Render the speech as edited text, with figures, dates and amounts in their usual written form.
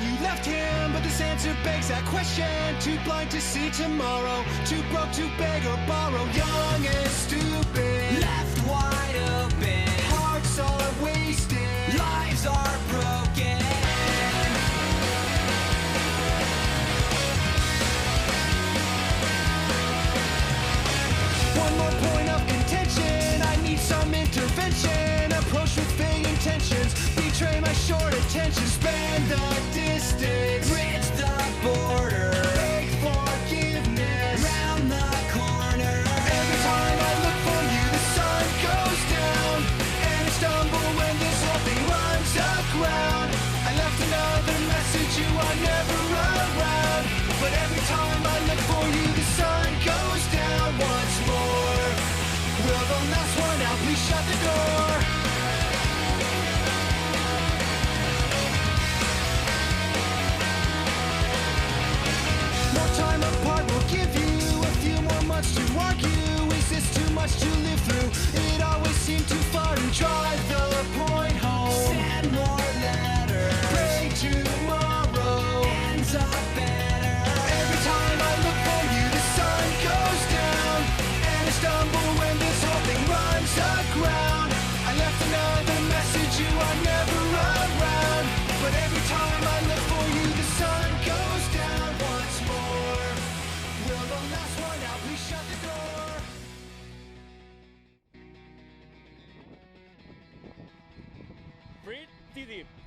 you left him, but this answer begs that question. Too blind to see tomorrow, too broke to beg or borrow. Young and stupid, Left wide open, hearts are wasted, lives are broken. One more point of contention, I need some intervention. Approach with vague intentions, betray my short attention. Spend the distance, Bridge the border, beg forgiveness. round the corner. Every time I look for you, the sun goes down, and I stumble when this whole thing runs aground. I left another message, you are never around, but every time I look for you, the sun goes down once more. Will the last one out, please shut the door. More time apart will give you a few more months to argue. Is this too much to live through? It always seemed too far to drive the point home. Send more letters, Pray tomorrow ends up better. Every time I look for you, the sun goes down, and I stumble when this whole thing runs aground. I left another message, you are never around, but every time I look for you, the sun goes down once more. Will the last one out, please shut the door. Frit 40